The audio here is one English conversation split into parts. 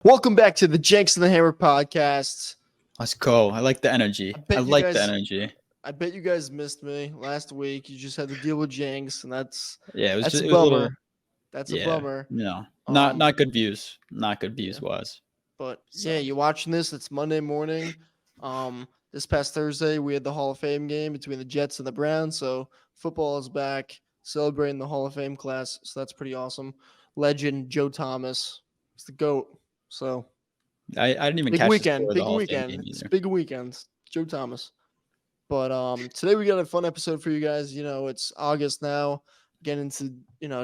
Welcome back to the Jenks and the Hammer podcast. Let's go. I like the energy. I like the energy. I bet you guys missed me last week. You just had to deal with Jenks, and that's Yeah, a it was bummer. a little. That's a Yeah, bummer. no, not good views. Not good views wise. But yeah, you're watching this. It's Monday morning. This past Thursday we had the Hall of Fame game between the Jets and the Browns. So football is back, celebrating the Hall of Fame class. So that's pretty awesome. Legend Joe Thomas is the GOAT. So I didn't even big catch weekend. the Big Hall of Fame weekend. game It's either. big weekend. Joe Thomas. But today we got a fun episode for you guys. You know, it's August now, getting into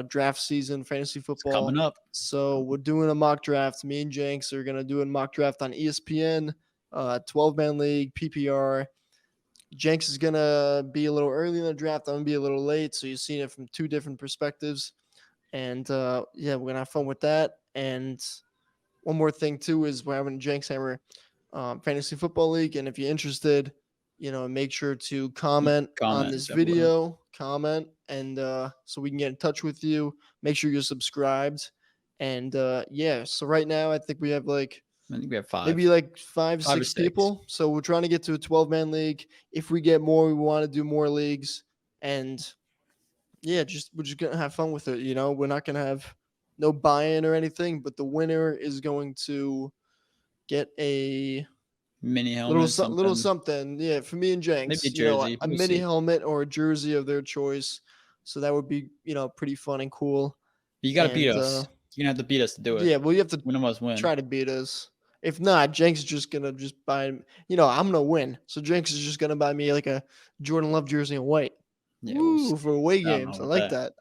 draft season, fantasy football It's coming up. So we're doing a mock draft. Me and Jenks are gonna do a mock draft on ESPN, 12-man league, PPR. Jenks is gonna be a little early in the draft. I'm gonna be a little late, so you're seeing it from two different perspectives. And yeah, we're gonna have fun with that. And one more thing too is we're having a Jenks Hammer fantasy football league, and if you're interested, make sure to comment on this definitely. video, comment, and so we can get in touch with you. Make sure you're subscribed. And yeah, so right now I think we have I think we have maybe like five, or six people. So we're trying to get to a 12-man league. If we get more, we want to do more leagues. And yeah, we're just gonna have fun with it. We're not gonna have no buy-in or anything, but the winner is going to get a mini helmet, little something. Yeah, for me and Jenks, maybe a jersey, a mini helmet or a jersey of their choice. So that would be pretty fun and cool. You gotta beat us. You're gonna have to beat us to do it. Yeah, well, you have to win. Try to beat us. If not, Jenks is just gonna buy. I'm gonna win. So Jenks is just gonna buy me like a Jordan Love jersey in white. Yeah, Ooh, for away games. I like that.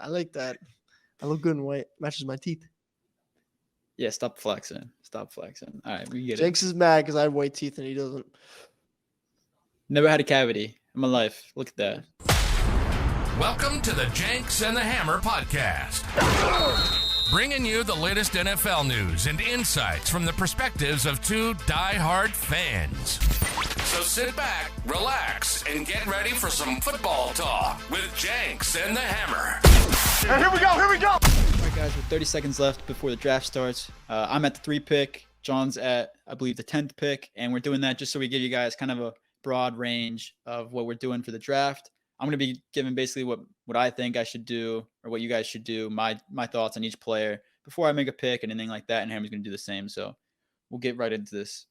I look good in white. Matches my teeth. Yeah, stop flexing. All right, we get Jenks is mad because I have white teeth and he doesn't. Never had a cavity in my life. Look at that. Welcome to the Jenks and the Hammer podcast. Bringing you the latest NFL news and insights from the perspectives of two die-hard fans. So sit back, relax, and get ready for some football talk with Jenks and the Hammer. And here we go. All right, guys, with 30 seconds left before the draft starts, I'm at the 3 pick. John's at, I believe, the 10th pick, and we're doing that just so we give you guys kind of a broad range of what we're doing for the draft. I'm going to be giving basically what I think I should do or what you guys should do, my thoughts on each player before I make a pick and anything like that, and Hammer's going to do the same. So we'll get right into this.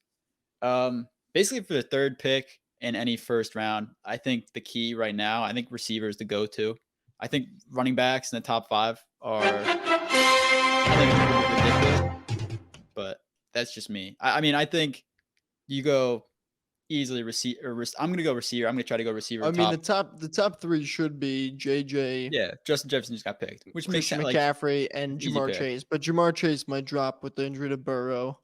Basically, for the 3rd pick in any first round, I think the key right now, I think receiver is the go-to. I think running backs in the top 5 are, I think, a little ridiculous, but that's just me. I mean, I think you go easily receiver. I'm going to go receiver. I'm going to try to go receiver. I mean, the top 3 should be JJ. Yeah, Justin Jefferson just got picked, which makes sense. McCaffrey and Jamar Chase, but Jamar Chase might drop with the injury to Burrow.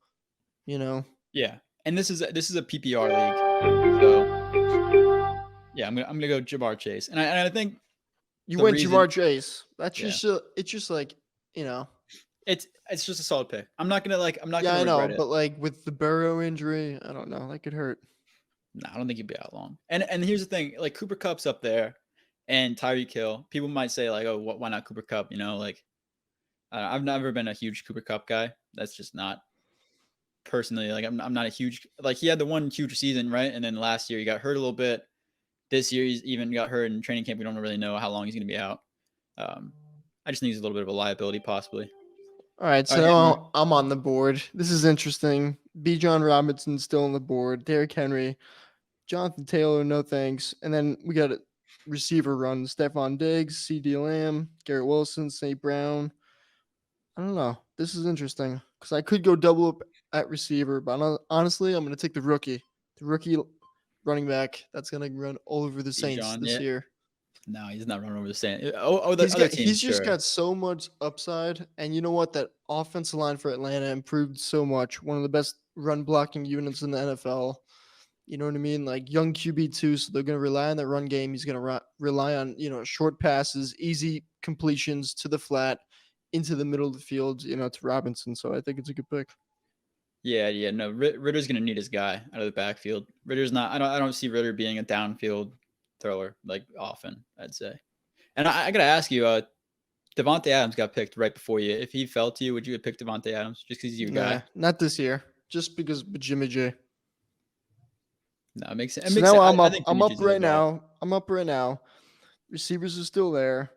Yeah, and this is a PPR league, so yeah, I'm gonna go Jamar Chase, and I think you went Jamar Chase. That's just it's just like it's just a solid pick. I'm not gonna I know, but like with the Burrow injury, I don't know, that could hurt. No, I don't think he'd be out long. And here's the thing, like Cooper Kupp's up there, and Tyreek Hill. People might say like, oh, why not Cooper Kupp? Like I've never been a huge Cooper Kupp guy. That's just not personally. Like I'm not a huge, like he had the one huge season, right? And then last year he got hurt a little bit. This year he's even got hurt in training camp. We don't really know how long he's going to be out. I just think he's a little bit of a liability possibly. All right, so I'm on the board. This is interesting. B. John Robinson's still on the board. Derrick Henry, Jonathan Taylor, no thanks. And then we got a receiver run. Stephon Diggs, C.D. Lamb, Garrett Wilson, St. Brown. I don't know. This is interesting because I could go double up at receiver, but honestly, I'm going to take the rookie running back that's going to run all over the Saints this year. No, he's not running over the Saints. He's just got so much upside. And you know what? That offensive line for Atlanta improved so much. One of the best run blocking units in the NFL. You know what I mean? Like young QB2, so they're going to rely on that run game. He's going to rely on, short passes, easy completions to the flat, into the middle of the field, to Robinson. So I think it's a good pick. Yeah. No, Ritter's going to need his guy out of the backfield. Ritter's not. I don't see Ritter being a downfield thrower like often, I'd say. And I got to ask you, Devontae Adams got picked right before you. If he fell to you, would you have picked Devontae Adams just because he's your guy? Not this year. Just because of Jimmy G. No, it makes sense. It So makes now sense. I'm I up. think I'm Jimmy up G's as right well. now. I'm up right now. Receivers are still there.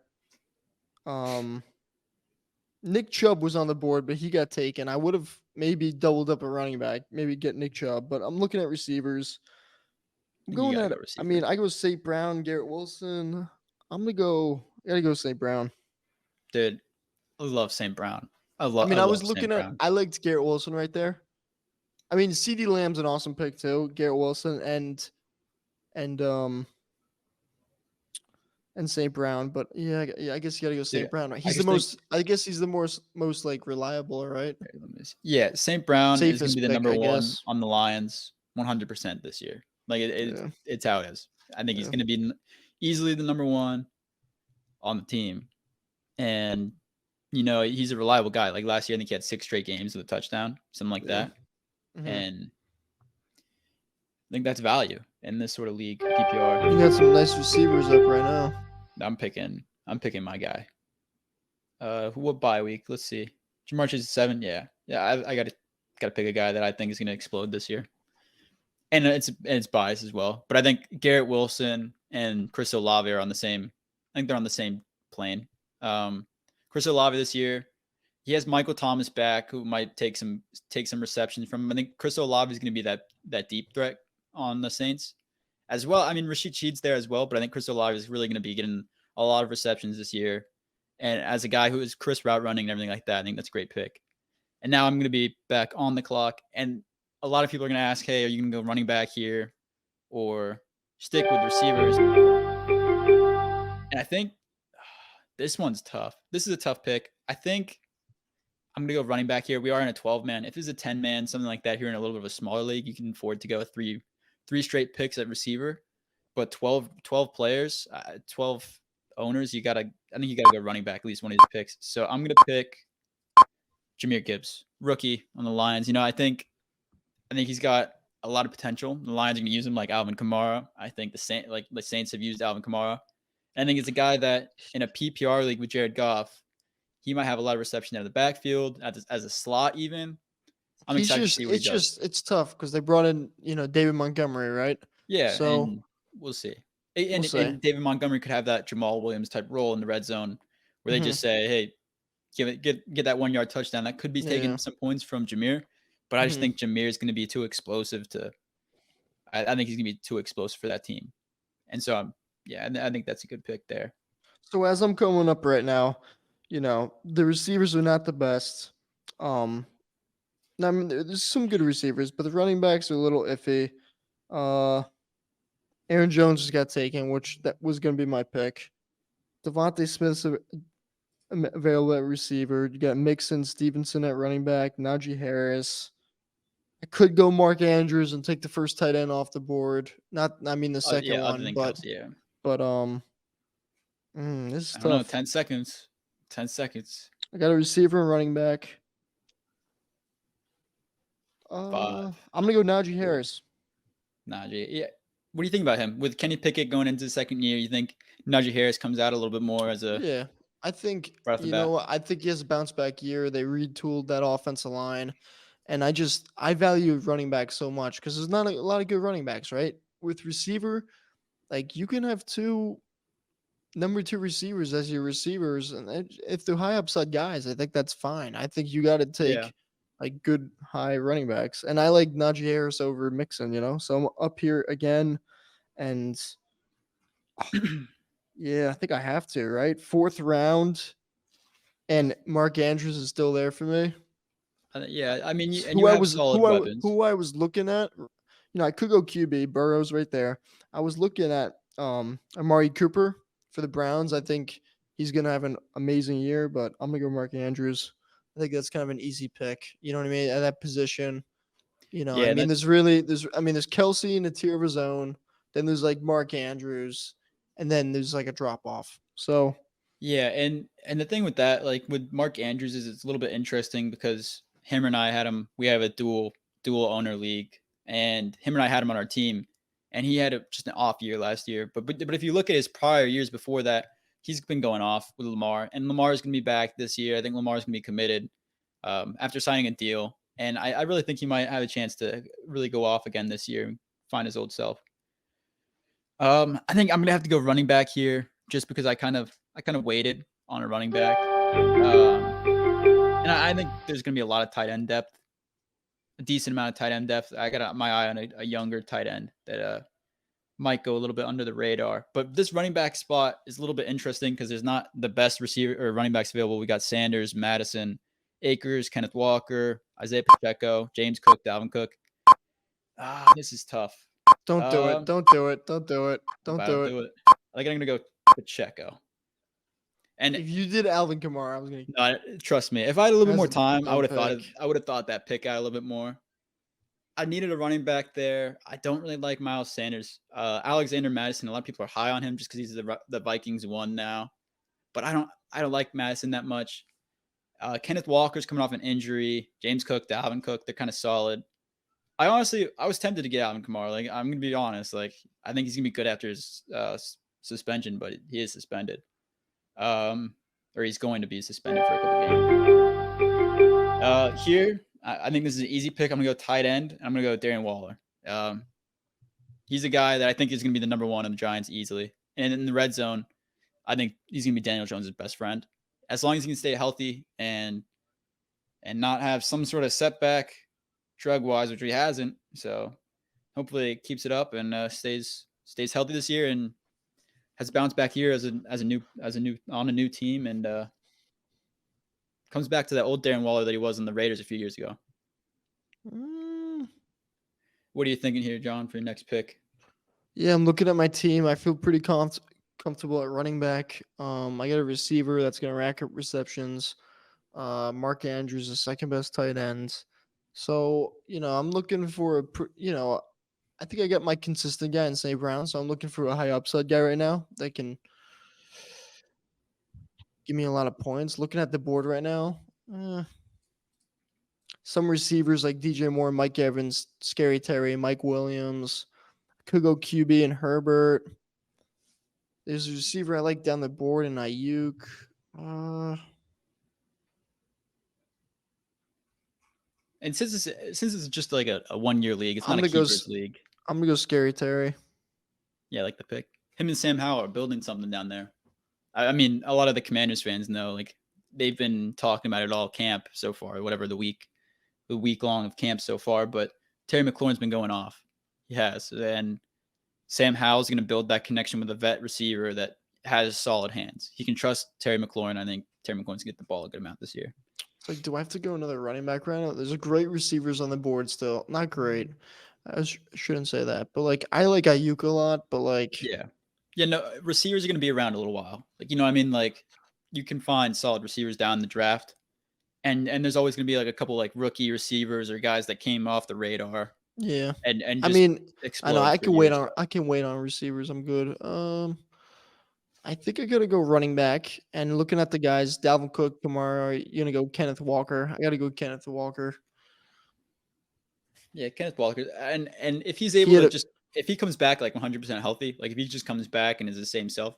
Nick Chubb was on the board, but he got taken. I would have maybe doubled up a running back, maybe get Nick Chubb, but I'm looking at receivers. I'm You going gotta at. go I receiver. mean, I go St. Brown, Garrett Wilson. I'm gonna go. I gotta go St. Brown. Dude, I love St. Brown. I I love. mean, I I love was St. looking at. Brown. I liked Garrett Wilson right there. I mean, CD Lamb's an awesome pick too. Garrett Wilson and and St. Brown, but yeah, I guess you gotta go St. Dude, Brown. Right? I He's the just think. most. I guess he's the most like reliable, right? Yeah, St. Brown is going to Safest be the pick, number I one guess. on the Lions 100% this year. Like Yeah. it's how it is. I think he's Yeah. going to be easily the number one on the team. And, he's a reliable guy. Like last year, I think he had 6 straight games with a touchdown, something like Yeah. that. Mhm. And I think that's value in this sort of league, PPR. You got some nice receivers up right now. I'm picking my guy. What bye week? Let's see. Jamar Chase is 7. Yeah. I gotta pick a guy that I think is gonna explode this year. And it's biased as well. But I think Garrett Wilson and Chris Olave are on the same. I think they're on the same plane. Chris Olave this year, he has Michael Thomas back, who might take some receptions from him. I think Chris Olave is going to be that deep threat on the Saints as well. I mean, Rashid Shaheed's there as well, but I think Chris Olave is really going to be getting a lot of receptions this year. And as a guy who is Chris route running and everything like that, I think that's a great pick. And now I'm going to be back on the clock. And a lot of people are going to ask, hey, are you going to go running back here or stick with receivers? And I think this one's tough. This is a tough pick. I think I'm going to go running back here. We are in a 12-man. If it's a 10-man, something like that, here in a little bit of a smaller league, you can afford to go three straight picks at receiver. But 12 players, 12 owners, I think you got to go running back at least one of these picks. So I'm going to pick Jahmyr Gibbs, rookie on the Lions. I think he's got a lot of potential. The Lions are going to use him like Alvin Kamara. I think the Saints have used Alvin Kamara. And I think it's a guy that in a PPR league with Jared Goff, he might have a lot of reception out of the backfield as a slot even. I'm excited to see what he does. It's tough because they brought in, David Montgomery, right? Yeah, So and we'll see. And we'll see. and David Montgomery could have that Jamal Williams type role in the red zone where they just say, hey, get that 1 yard touchdown. That could be taking some points from Jahmyr, but I just think Jahmyr is going to be too explosive I think he's going to be too explosive for that team. And so, I think that's a good pick there. So as I'm coming up right now, the receivers are not the best. I mean, there's some good receivers, but the running backs are a little iffy. Aaron Jones just got taken, which that was going to be my pick. Devontae Smith's available at receiver. You got Mixon, Stevenson at running back, Najee Harris. I could go Mark Andrews and take the first tight end off the board. The second other one, than but Kelsey, this is I don't know, tough. 10 seconds. 10 seconds. I got a receiver and running back. 5. I'm gonna go Najee Harris. Najee, yeah. What do you think about him? With Kenny Pickett going into the second year, you think Najee Harris comes out a little bit more as a Yeah, I think right off the bat? I think he has a bounce back year. They retooled that offensive line, and I value running back so much because there's not a lot of good running backs, right? With receiver, like you can have number 2 receivers as your receivers, and if they're high upside guys, I think that's fine. I think you got to take like good high running backs, and I like Najee Harris over Mixon. So I'm up here again, and yeah, I think I have to, right? 4th round, and Mark Andrews is still there for me. Yeah, I mean, and you have solid weapons. Who I was looking at, I could go QB. Burrow's right there. I was looking at Amari Cooper for the Browns. I think he's gonna have an amazing year, but I'm gonna go Mark Andrews. I think that's kind of an easy pick. You know what I mean? At that position, there's Kelsey in a tier of his own. Then there's like Mark Andrews, and then there's like a drop off. So yeah, and the thing with that, like with Mark Andrews, is it's a little bit interesting because him and I had him. We have a dual owner league, and him and I had him on our team, and he had just an off year last year. But if you look at his prior years before that, he's been going off with Lamar, and Lamar is going to be back this year. I think Lamar is going to be committed after signing a deal, and I really think he might have a chance to really go off again this year and find his old self. I think I'm going to have to go running back here just because I kind of waited on a running back. And I think there's going to be a lot of tight end depth, a decent amount of tight end depth. I got my eye on a younger tight end that might go a little bit under the radar. But this running back spot is a little bit interesting because there's not the best receiver or running backs available. We got Sanders, Madison, Akers, Kenneth Walker, Isaiah Pacheco, James Cook, Dalvin Cook. This is tough. Don't do it. Don't do it. Don't do it. Don't do it. I think I'm going to go Pacheco. And if you did Alvin Kamara, I was going to. No, trust me. If I had a little bit more time, I would pick. have thought that pick out a little bit more. I needed a running back there. I don't really like Miles Sanders. Alexander Madison, a lot of people are high on him just because he's the Vikings one now. But I don't like Madison that much. Kenneth Walker's coming off an injury. James Cook, Dalvin Cook, they're kind of solid. I was tempted to get Alvin Kamara. Like, I'm gonna be honest. Like, I think he's gonna be good after his suspension, but he is suspended. Or he's going to be suspended for a couple games. Here, I think this is an easy pick. I'm gonna go tight end. And I'm gonna go Darren Waller. He's a guy that I think is gonna be the number one on the Giants easily. And in the red zone, I think he's gonna be Daniel Jones' best friend. As long as he can stay healthy and not have some sort of setback drug-wise, which he hasn't. So hopefully it keeps it up and stays healthy this year and has bounced back here as a new on a new team and comes back to that old Darren Waller that he was in the Raiders a few years ago. What are you thinking here, John, for your next pick? Yeah, I'm looking at my team. I feel pretty comfortable at running back. I got a receiver that's going to rack up receptions. Mark Andrews, the second best tight end. So, I'm looking for I think I got my consistent guy in St. Brown. So I'm looking for a high upside guy right now that can give me a lot of points. Looking at the board right now, some receivers like DJ Moore, Mike Evans, Scary Terry, Mike Williams. Could go QB and Herbert. There's a receiver I like down the board in Ayuk. And since it's just like a 1-year league, it's not a keepers league. I'm gonna go Scary Terry. Yeah, I like the pick. Him and Sam Howell are building something down there. I mean, a lot of the Commanders fans know, like, they've been talking about it all camp so far, whatever the week long of camp so far. But Terry McLaurin's been going off. He has, and Sam Howell's going to build that connection with a vet receiver that has solid hands. He can trust Terry McLaurin. I think Terry McLaurin's going to get the ball a good amount this year. It's like, do I have to go another running back right now? There's a great receivers on the board still. Not great. I shouldn't say that, but like I like Ayuk a lot. But like, no, receivers are going to be around a little while. Like, you know what I mean? Like, you can find solid receivers down the draft, and there's always going to be like a couple like rookie receivers or guys that came off the radar. Yeah, and I mean, I know I can wait on receivers. I'm good. I think I gotta go running back. And looking at the guys, Dalvin Cook, Kamara, you're gonna go Kenneth Walker. I gotta go Kenneth Walker. Yeah, Kenneth Walker. And if he's able to if he comes back like 100% healthy, like if he just comes back and is the same self,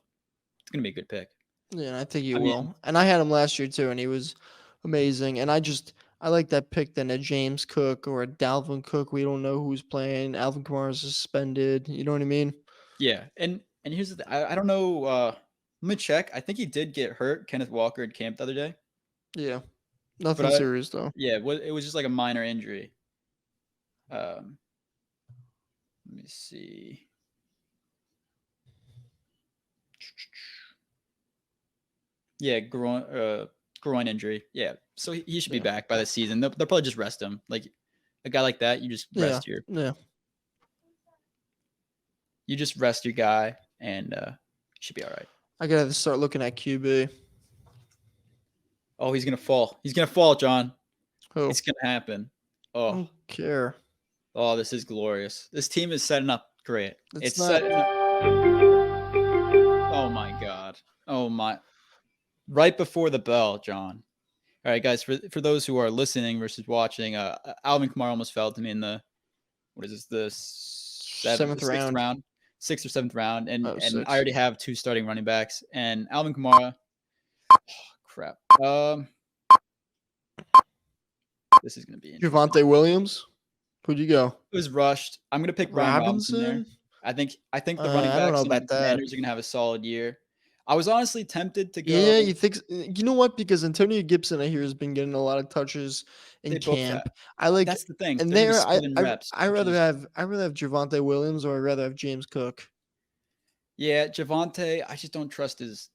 it's gonna be a good pick. Yeah, I think he will. And I had him last year too, and he was amazing. And I like that pick than a James Cook or a Dalvin Cook. We don't know who's playing. Alvin Kamara is suspended. You know what I mean? Yeah, and here's the thing. I don't know. Let me check. I think he did get hurt, Kenneth Walker, in camp the other day. Yeah, nothing serious though. Yeah, it was just like a minor injury. Let me see. Yeah, groin injury. Yeah, so he should be back by the season. They'll probably just rest him. Like a guy like that, you just rest your You just rest your guy, and should be all right. I gotta start looking at QB. Oh, he's gonna fall. He's gonna fall, John. Who? It's gonna happen. Oh, I don't care. Oh, this is glorious. This team is setting up great. It's setting up. Oh my God. Oh my. Right before the bell, John. All right, guys. For those who are listening versus watching, Alvin Kamara almost fell to me in the the sixth round. 6th or 7th round, and I 6. already have 2 starting running backs. And Alvin Kamara, crap. This is gonna be interesting. Javonte Williams. Who'd you go? It was rushed. I'm gonna pick Brian Robinson there. Robinson? I think the running I don't know backs and about that. Commanders are gonna have a solid year. I was honestly tempted to go. Yeah, you think? You know what? Because Antonio Gibson, I hear, has been getting a lot of touches in They both camp. have. I like, That's the thing. and They're gonna be there, splitting reps. I which rather is- have Javonte Williams, or I'd rather have James Cook. Yeah, Javonte. I just don't trust his.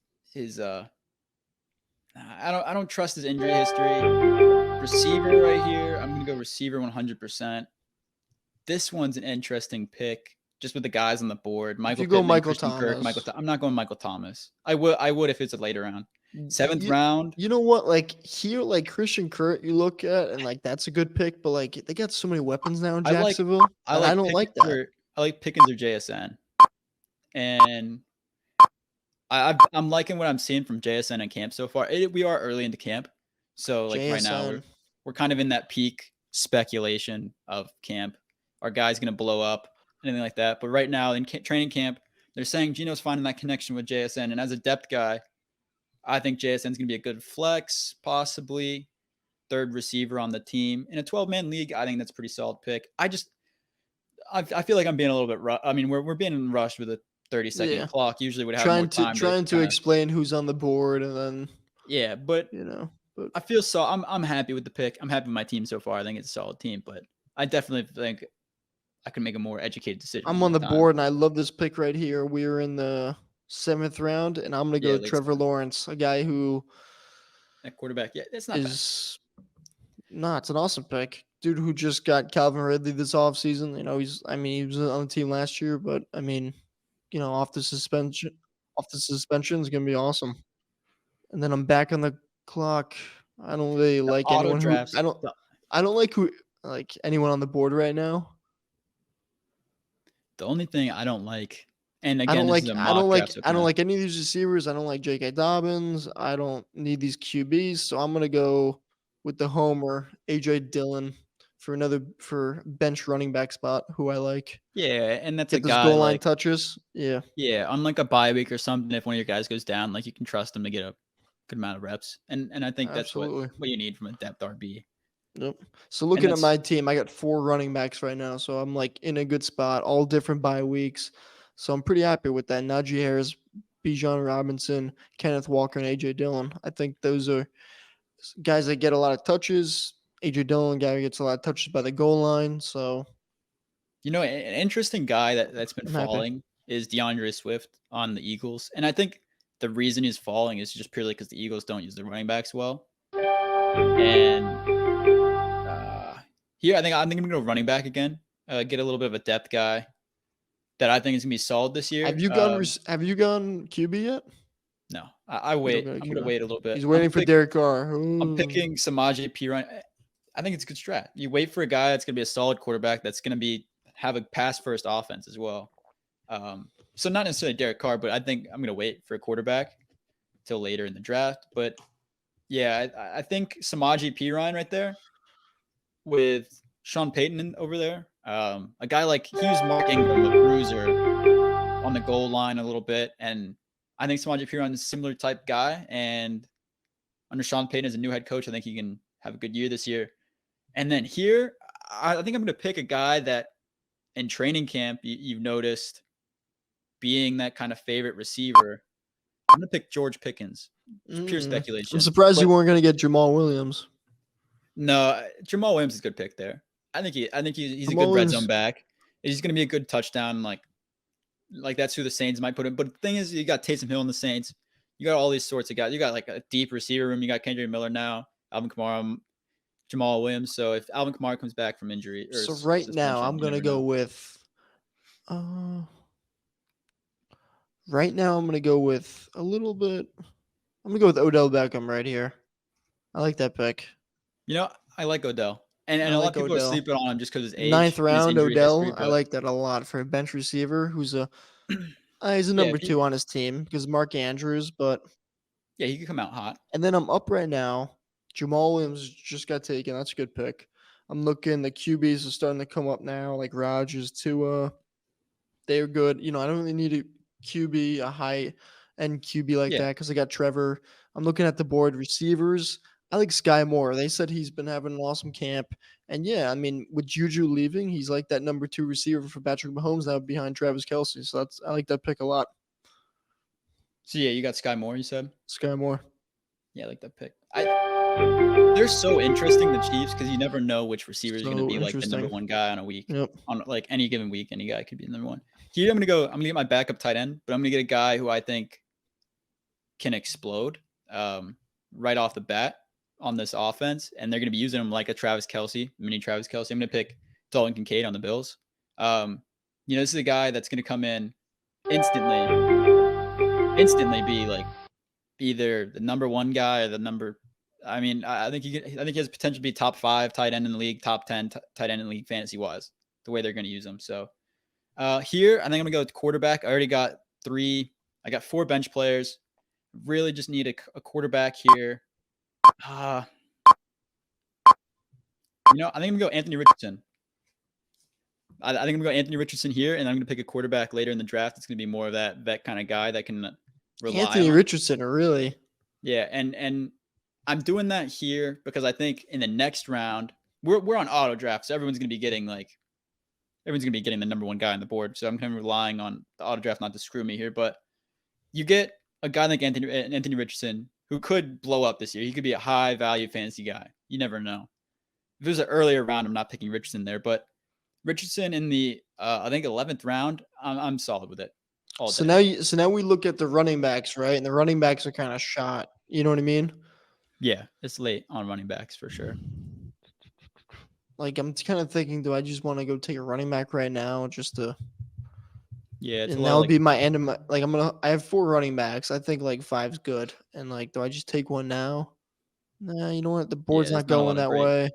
I don't trust his injury history. Receiver right here. I'm gonna go receiver 100%. This one's an interesting pick, just with the guys on the board. Michael you go Pittman, Michael Christian Kirk, Thomas. I'm not going Michael Thomas. I would if it's a later round. 7th round. You know what? Like here, like Christian Kirk, you look at, and like that's a good pick, but like they got so many weapons now in I like- Jacksonville. I and I don't like that. I like Pickens or JSN, and I'm liking what I'm seeing from JSN in camp so far. We are early into camp, so like right now JSN. we're kind of in that peak speculation of camp. Our guy's gonna blow up, anything like that. But right now in training camp, they're saying Gino's finding that connection with JSN, and as a depth guy, I think JSN's gonna be a good flex, possibly 3rd receiver on the team in a 12-man league. I think that's a pretty solid pick. I feel like I'm being a little bit I mean, we're being rushed with a 30-second clock. Usually would have more time. Trying to explain who's on the board, and then yeah, but but I feel so. I'm happy with the pick. I'm happy with my team so far. I think it's a solid team, but I definitely think I can make a more educated decision. I'm on the board, and I love this pick right here. We're in the 7th round, and I'm gonna go Trevor Lawrence, a guy who at quarterback. Yeah, it's not bad. It's an awesome pick. Dude who just got Calvin Ridley this offseason. He was on the team last year, but I mean, off the suspension is gonna be awesome. And then I'm back on the clock. I don't really like anyone drafts. I don't like anyone on the board right now. The only thing I don't like, and again, I don't like any of these receivers. I don't like J.K. Dobbins. I don't need these QBs, so I'm gonna go with the homer A.J. Dillon for bench running back spot, who I like. Yeah, and that's Get a those guy goal line touches. Yeah. Yeah, on like a bye week or something, if one of your guys goes down, like you can trust him to get a good amount of reps, and I think that's what you need from a depth RB. Yep. So looking at my team, I got 4 running backs right now, so I'm like in a good spot, all different bye weeks. So I'm pretty happy with that. Najee Harris, Bijan Robinson, Kenneth Walker, and A.J. Dillon. I think those are guys that get a lot of touches. A.J. Dillon, guy who gets a lot of touches by the goal line. So, an interesting guy that's been falling is DeAndre Swift on the Eagles, and I think the reason he's falling is just purely because the Eagles don't use their running backs well. And here, I think I'm gonna go running back again. Get a little bit of a depth guy that I think is gonna be solid this year. Have you gone QB yet? No, I wait. I'm gonna wait a little bit. He's waiting for Derek Carr. I'm picking Samaje Perine. I think it's a good strat. You wait for a guy that's gonna be a solid quarterback that's gonna have a pass first offense as well. So not necessarily Derek Carr, but I think I'm gonna wait for a quarterback till later in the draft. But yeah, I think Samaje Perine right there with Sean Payton over there. A guy like he was Mark Ingram, a bruiser on the goal line a little bit, and I think Samaje Perine is a similar type guy. And under Sean Payton as a new head coach, I think he can have a good year this year. And then here, I think I'm going to pick a guy that in training camp you've noticed being that kind of favorite receiver. I'm going to pick George Pickens. It's pure speculation. I'm surprised you weren't going to get Jamal Williams. No, Jamal Williams is a good pick there. I think he's a good red zone back. He's going to be a good touchdown. Like that's who the Saints might put in. But the thing is, you got Taysom Hill in the Saints. You got all these sorts of guys. You got like a deep receiver room. You got Kendrick Miller now, Alvin Kamara, Jamal Williams. So if Alvin Kamara comes back from injury, right now I'm going to go with. Right now I'm going to go with a little bit. I'm going to go with Odell Beckham right here. I like that pick. I like Odell. And a lot of people are sleeping on him just because his age. 9th round, Odell. I like that a lot for a bench receiver who's he's a number 2 on his team because Mark Andrews, but yeah, he could come out hot. And then I'm up right now. Jamal Williams just got taken. That's a good pick. I'm looking. The QBs are starting to come up now, like Rodgers, Tua. They're good. You know, I don't really need a QB, a high end QB like Yeah. that because I got Trevor. I'm looking at the board receivers. I like Sky Moore. They said he's been having an awesome camp. And yeah, I mean, with Juju leaving, he's like that number 2 receiver for Patrick Mahomes now behind Travis Kelsey. So I like that pick a lot. So yeah, you got Sky Moore, you said? Sky Moore. Yeah, I like that pick. They're so interesting, the Chiefs, because you never know which receiver is going to So be like the number interesting. one guy on a week. Yep. On like any given week, any guy could be the number one. Here, I'm gonna get my backup tight end, but I'm gonna get a guy who I think can explode right off the bat on this offense, and they're gonna be using him like a Travis Kelsey, mini Travis Kelsey. I'm gonna pick Dalton Kincaid on the Bills. This is a guy that's gonna come in instantly be like either the number one guy or the number. I mean, I think he has potential to be top 5 tight end in the league, top 10 tight end in the league fantasy wise. The way they're going to use him. So here, I think I'm gonna go with quarterback. I already got 3. I got 4 bench players. Really, just need a quarterback here. I think I'm gonna go Anthony Richardson. I think I'm gonna go Anthony Richardson here, and I'm gonna pick a quarterback later in the draft. It's gonna be more of that vet kind of guy that can rely Anthony on. Richardson, really? Yeah, and I'm doing that here because I think in the next round we're on auto draft, so everyone's gonna be getting the number one guy on the board. So I'm kind of relying on the auto draft not to screw me here. But you get a guy like Anthony Richardson who could blow up this year. He could be a high value fantasy guy. You never know. If it was an earlier round, I'm not picking Richardson there, but Richardson in the I think 11th round, I'm solid with it. So now we look at the running backs, right? And the running backs are kind of shot. You know what I mean? Yeah, it's late on running backs for sure. Like I'm kind of thinking, do I just want to go take a running back right now just to? Yeah, And that would be my end of my. Like I have 4 running backs. I think like 5's good. And like, do I just take one now? Nah, you know what? The board's not going that way.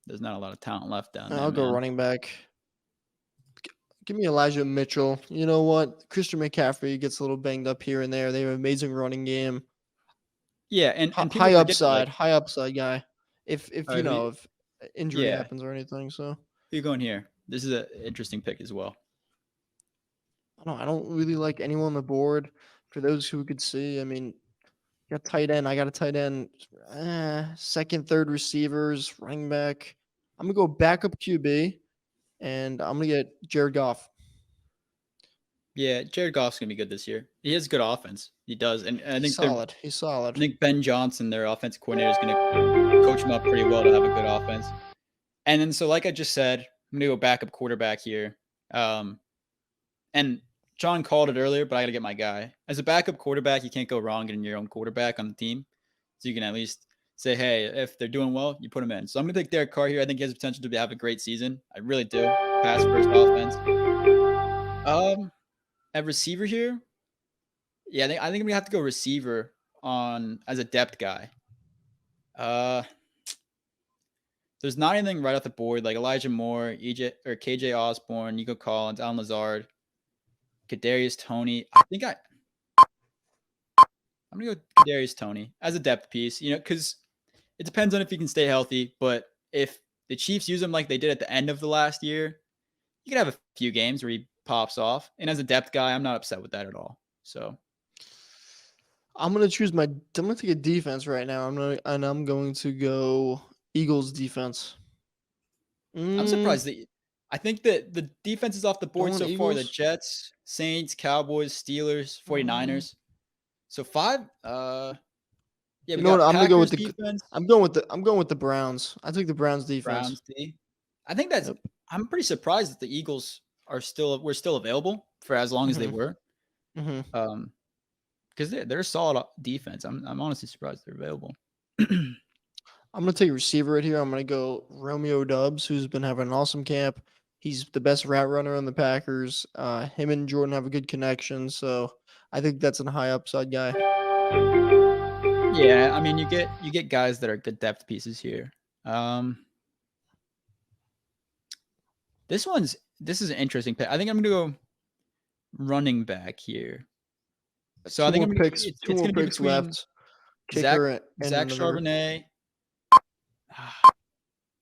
There's not a lot of talent left down there. I'll go running back. Give me Elijah Mitchell. You know what? Christian McCaffrey gets a little banged up here and there. They have an amazing running game. Yeah, and high upside guy. If if injury Yeah. happens or anything. So who you going here? This is an interesting pick as well. I don't really like anyone on the board. For those who could see, I mean, got tight end. I got a tight end. Second, third receivers, running back. I'm gonna go backup QB, and I'm gonna get Jared Goff. Yeah, Jared Goff's gonna be good this year. He has good offense. He does, and I think He's solid. I think Ben Johnson, their offensive coordinator, is gonna coach him up pretty well to have a good offense. And then, so like I just said, I'm gonna go backup quarterback here. And John called it earlier, but I gotta get my guy. As a backup quarterback, you can't go wrong getting your own quarterback on the team. So you can at least say, hey, if they're doing well, you put them in. So I'm gonna pick Derek Carr here. I think he has potential to have a great season. I really do. Pass first offense. At receiver here, yeah, I think I'm gonna have to go receiver as a depth guy. There's not anything right off the board like Elijah Moore, KJ Osborne, Nico Collins, Alan Lazard, Kadarius Toney. I'm gonna go Kadarius Toney as a depth piece. Because it depends on if he can stay healthy. But if the Chiefs use him like they did at the end of the last year, you could have a few games where he pops off. And as a depth guy, I'm not upset with that at all. So I'm gonna take a defense right now. I'm going to go Eagles defense. I'm surprised that I think that the defense is off the board so far. The Jets, Saints, Cowboys, Steelers, 49ers. So 5. Yeah, you know what? I'm gonna go with the defense. I'm going with the Browns. I took the Browns defense. Browns D. I think that's. Yep. I'm pretty surprised that the Eagles were still available for as long as they were. Because they're a solid defense. I'm honestly surprised they're available. I'm going to take a receiver right here. I'm going to go Romeo Doubs, who's been having an awesome camp. He's the best route runner on the Packers. Him and Jordan have a good connection, so I think that's a high upside guy. Yeah, I mean, you get guys that are good depth pieces here. This is an interesting pick. I think I'm going to go running back here. So I think I'm going to two more picks left. Zach Charbonnet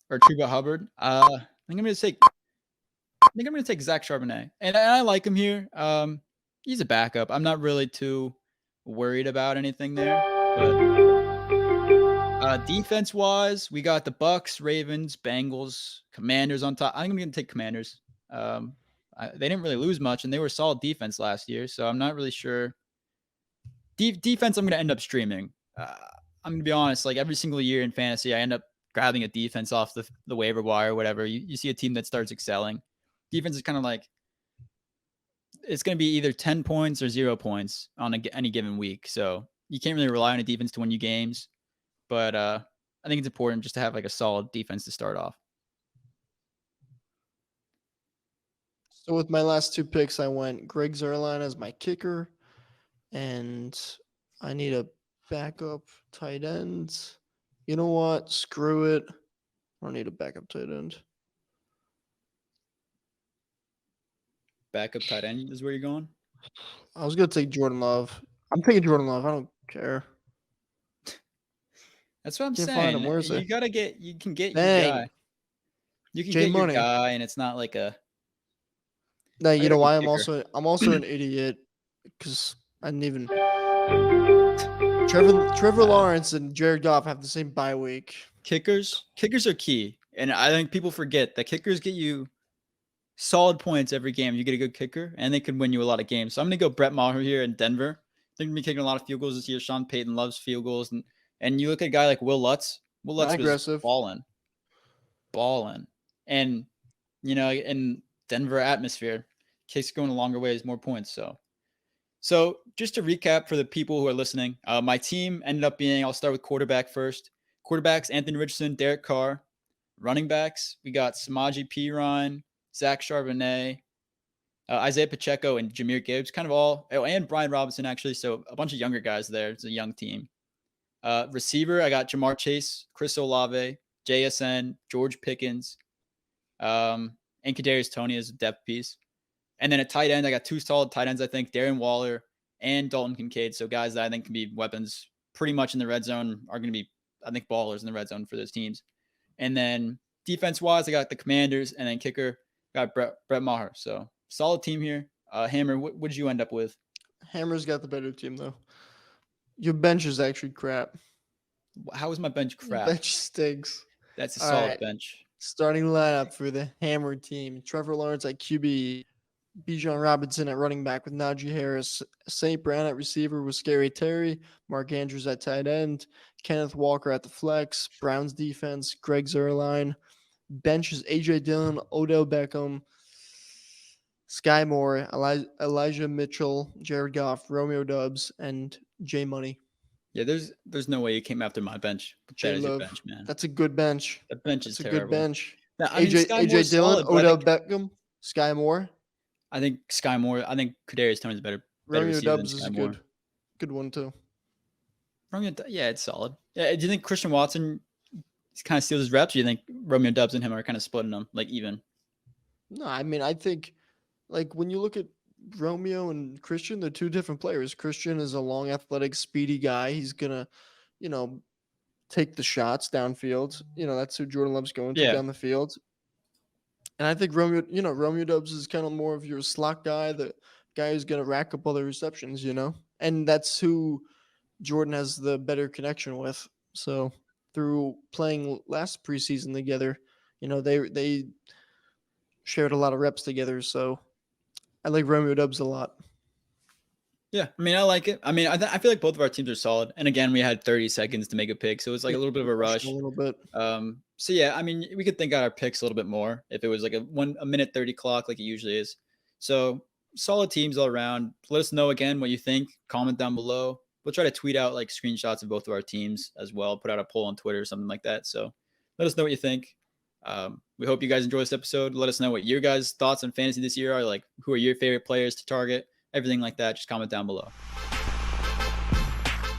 or Chuba Hubbard. I think I'm going to take think I'm going to take Zach Charbonnet, and I like him here. He's a backup. I'm not really too worried about anything there. But defense wise, we got the Bucks, Ravens, Bengals, Commanders on top. I'm going to take Commanders. They didn't really lose much, and they were solid defense last year, so I'm not really sure. Defense, I'm going to end up streaming. I'm going to be honest. Like every single year in fantasy, I end up grabbing a defense off the waiver wire or whatever. You see a team that starts excelling. Defense is kind of like it's going to be either 10 points or 0 points on any given week. So you can't really rely on a defense to win you games. But I think it's important just to have like a solid defense to start off. So with my last 2 picks, I went Greg Zuerlein as my kicker, and I need a backup tight end. You know what? Screw it. I don't need a backup tight end. Backup tight end is where you're going? I was going to take Jordan Love. I'm taking Jordan Love. I don't care. That's what I'm Can't saying. find him. Where is You it? gotta get. You can get Dang. your guy. You can J get Money. your guy, and it's not like a. No, you gotta know go why? kicker. I'm also an idiot because I didn't even. Trevor Lawrence and Jared Goff have the same bye week. Kickers are key, and I think people forget that kickers get you solid points every game. You get a good kicker, and they could win you a lot of games. So I'm gonna go Brett Maher here in Denver. I think we're gonna be kicking a lot of field goals this year. Sean Payton loves field goals, and you look at a guy like Will Lutz. Will Lutz was Aggressive. balling, and in Denver atmosphere, kicks going a longer ways, more points. So just to recap for the people who are listening, my team ended up being. I'll start with quarterback first. Quarterbacks: Anthony Richardson, Derek Carr. Running backs: we got Samaje Perine, Zach Charbonnet, Isaiah Pacheco, and Jahmyr Gibbs. Kind of all, and Brian Robinson actually. So a bunch of younger guys there. It's a young team. Receiver: I got Jamar Chase, Chris Olave, JSN, George Pickens, and Kadarius Toney as a depth piece. And then at tight end, I got 2 solid tight ends, I think, Darren Waller and Dalton Kincaid. So guys that I think can be weapons pretty much in the red zone, are going to be, I think, ballers in the red zone for those teams. And then defense-wise, I got the Commanders, and then kicker, got Brett Maher. So solid team here. Hammer, what did you end up with? Hammer's got the better team, though. Your bench is actually crap. How is my bench Your crap? bench stinks. That's a All solid right. bench. Starting lineup for the Hammer team: Trevor Lawrence at QB, Bijan Robinson at running back with Najee Harris, St. Brown at receiver with Scary Terry, Mark Andrews at tight end, Kenneth Walker at the flex, Browns defense, Greg Zuerlein. Bench is A.J. Dillon, Odell Beckham, Sky Moore, Elijah Mitchell, Jared Goff, Romeo Dubs, and J Money. Yeah, there's no way you came after my bench. That is your bench, man. That's a good bench. That bench is That's a terrible. good bench. Now, I mean, AJ Dillon, Odell Beckham, Sky Moore. I think Sky Moore. I think Kadarius Toney is better Romeo receiver Dubs than is Sky a Moore. good one too. Yeah, it's solid. Yeah, do you think Christian Watson kind of steals his reps? Or do you think Romeo Dubs and him are kind of splitting them like even? No, I mean I think like when you look at Romeo and Christian, they're 2 different players. Christian is a long, athletic, speedy guy. He's gonna, take the shots downfield. That's who Jordan Love's going to down the field. And I think Romeo Dubs is kind of more of your slot guy, the guy who's going to rack up all the receptions, and that's who Jordan has the better connection with. So through playing last preseason together, they shared a lot of reps together. So I like Romeo Dubs a lot. Yeah, I mean, I like it. I mean, I feel like both of our teams are solid. And again, we had 30 seconds to make a pick, so it's like a little bit of a rush. A little bit. So yeah, I mean, we could think out our picks a little bit more if it was like a minute 30 clock like it usually is. So solid teams all around. Let us know again what you think. Comment down below. We'll try to tweet out like screenshots of both of our teams as well. Put out a poll on Twitter or something like that. So let us know what you think. We hope you guys enjoy this episode. Let us know what your guys' thoughts on fantasy this year are. Like, who are your favorite players to target? Everything like that. Just comment down below.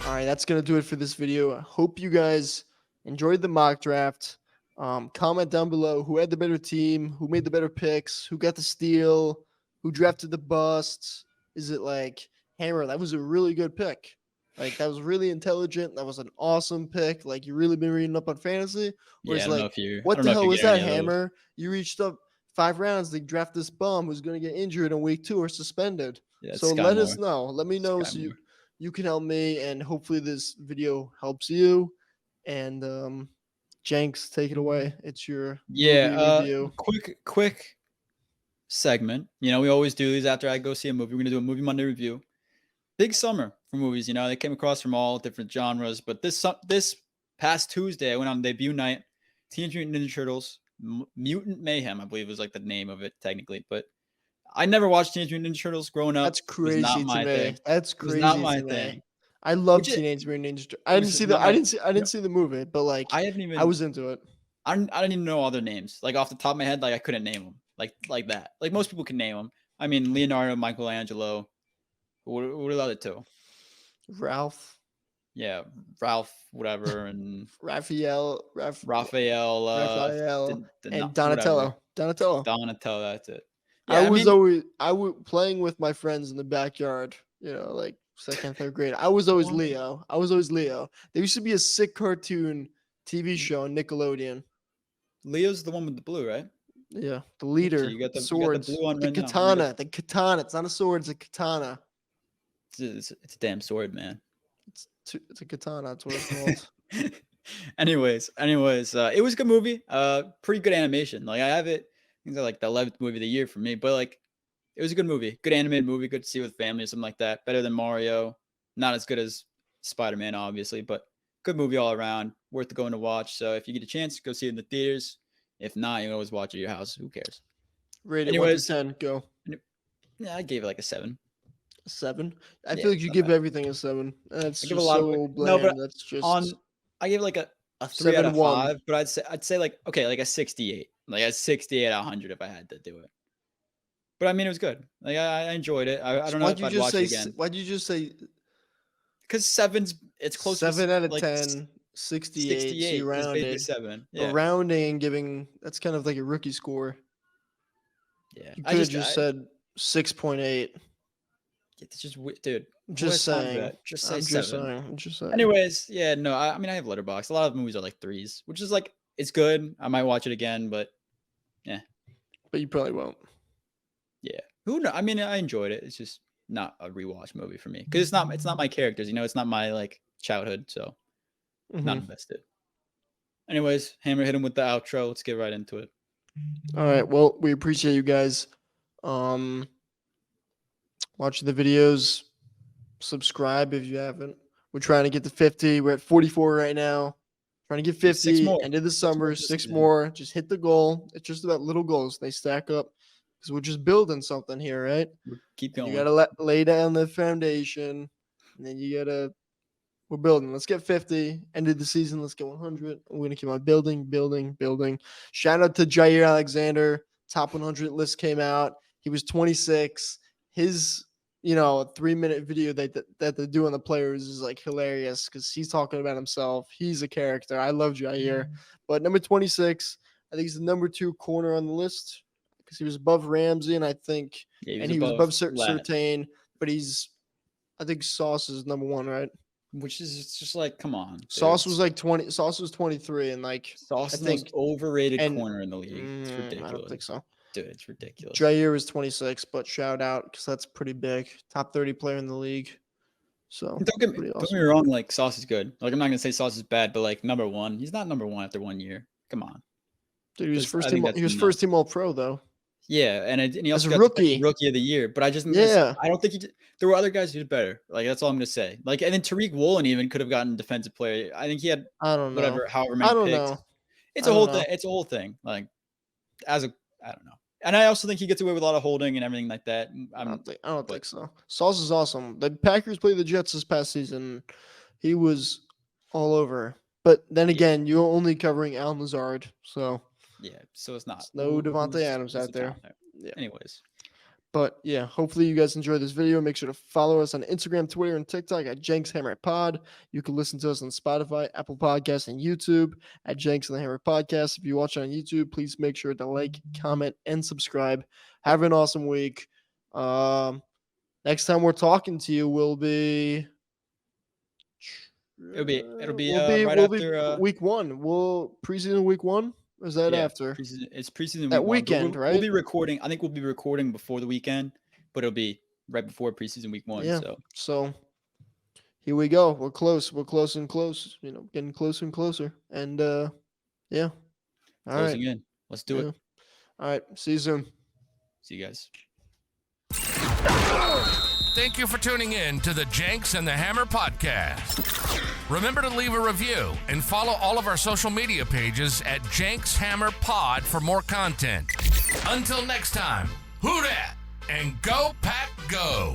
All right, that's going to do it for this video. I hope you guys enjoyed the mock draft. Comment down below who had the better team, who made the better picks, who got the steal, who drafted the busts. Is it like, Hammer, that was a really good pick. Like, that was really intelligent. That was an awesome pick. Like, you really been reading up on fantasy? Or Yeah, I don't know like, if you. what the hell was that, Hammer? You reached up 5 rounds they draft this bum who's going to get injured in week 2 or suspended. Yeah, it's So Sky let Moore. us know. Let me know Sky so Moore. you can help me, and hopefully this video helps you. And Jenks, take it away. It's your movie review. Quick segment. You know, we always do these after I go see a movie. We're gonna do a movie Monday review. Big summer for movies. You know, they came across from all different genres. But this past Tuesday, I went on debut night. Teenage Mutant Ninja Turtles, Mutant Mayhem, I believe was like the name of it technically. But I never watched Teenage Mutant Ninja Turtles growing up. That's It was not crazy to my me. thing. That's It was not crazy my to me. thing. I love Which it- Teenage Mutant Ninja Turtles. I it didn't was see not the my- I didn't see the movie, but like I haven't even. I was into it. I didn't even know all their names. Like off the top of my head, like I couldn't name them. Like that. Like most people can name them. I mean, Leonardo, Michelangelo. What are the other two? Ralph, Yeah, Ralph, whatever, and Raphael, Raphael, and whatever. Donatello. Donatello, that's it. Yeah, I was playing with my friends in the backyard, you know, like 2nd, 3rd grade. I was always Leo. There used to be a sick cartoon TV show on Nickelodeon. Leo's the one with the blue, right? Yeah, the leader. You got the swords. blue one the right now. katana. The katana. It's not a sword. It's a katana. It's a damn sword, man. It's a katana. That's what it's called. anyways, it was a good movie. Pretty good animation. Like I have it. I think it's like the 11th movie of the year for me. But like, it was a good movie. Good animated movie. Good to see with family or something like that. Better than Mario. Not as good as Spider-Man, obviously, but good movie all around. Worth going to watch. So if you get a chance, go see it in the theaters. If not, you can always watch it at your house. Who cares? Rate it Anyways, 1 to 10. Go. Yeah, I gave it like a 7. 7. I Yeah, feel like you not give bad. everything a 7. That's I just give a lot so of bland. but That's just I gave like a 3 out of 7-1. 5, but I'd say like okay, like a 68. Like a 68 out of 100 if I had to do it. But I mean, it was good. Like I enjoyed it. I don't know if I'd watch it again. Why'd you just say Because 7's it's close 7 to out of like 10, 68? So 68 you is basically rounded. 7. But Yeah. rounding and giving, that's kind of like a rookie score. Yeah. You could have just said 6.8. It's just dude. Just saying. Just say I'm 7. just saying. Anyways, yeah, no, I mean I have Letterboxd. A lot of movies are like 3s, which is like it's good. I might watch it again, but yeah. But you probably won't. Yeah. Who knows? I mean, I enjoyed it. It's just not a rewatch movie for me because it's not my characters. You know, it's not my like childhood, so not invested. Anyways, Hammer hit him with the outro. Let's get right into it. All right. Well, we appreciate you guys watching the videos. Subscribe if you haven't. We're trying to get to 50. We're at 44 right now. Trying to get 50. 6 more. End of the summer. 6 Yeah. more. Just hit the goal. It's just about little goals. They stack up because we're just building something here, right? Keep going. You gotta lay down the foundation, and then we're building. Let's get 50. End of the season, let's get 100. We're gonna keep on building. Shout out to Jair Alexander. Top 100 list came out. He was 26. His 3-minute video that they do on the players is like hilarious because he's talking about himself. He's a character. I love Jair. But number 26, I think he's the number 2 corner on the list because he was above Ramsey, and I think, he was above Surtain, but I think Sauce is number 1, right? Which is just like, come on. Dude. Sauce was like 20. Sauce was 23, and like Sauce is the most overrated corner in the league. It's ridiculous. I don't think so. Dude, it's ridiculous. Jair is 26, but shout out because that's pretty big. Top 30 player in the league. So don't get me wrong. Like Sauce is good. Like I'm not gonna say Sauce is bad, but like number 1, he's not number 1 after 1 year. Come on. Dude, he was first team All Pro though. Yeah, and he also got rookie of the year. But I don't think there were other guys who did better. Like that's all I'm gonna say. Like and then Tariq Woolen even could have gotten defensive player. I think he had however many picks. It's a whole thing. It's a whole thing. Like I don't know. And I also think he gets away with a lot of holding and everything like that. I don't think so. Sauce is awesome. The Packers played the Jets this past season. He was all over. But then again, you're only covering Al Lazard, so so it's not. No Devontae Adams out there. Yeah. Anyways. But yeah, hopefully you guys enjoyed this video. Make sure to follow us on Instagram, Twitter, and TikTok at Jenks Hammer Pod. You can listen to us on Spotify, Apple Podcasts, and YouTube at Jenks and the Hammer Podcast. If you watch on YouTube, please make sure to like, comment, and subscribe. Have an awesome week. Next time we're talking to you will be. It'll be right after week 1. We'll preseason week 1. Or is that Yeah, after? It's preseason That week 1. weekend, We'll right? be recording. I think we'll be recording before the weekend, but it'll be right before preseason week 1. Yeah. So So here we go. We're close. We're close and close. Getting closer and closer. And yeah. All right. closing in. Let's do Yeah. it. All right. See you soon. See you guys. Thank you for tuning in to the Jenks and the Hammer podcast. Remember to leave a review and follow all of our social media pages at Jenks Hammer Pod for more content. Until next time, who dat and go Pack Go!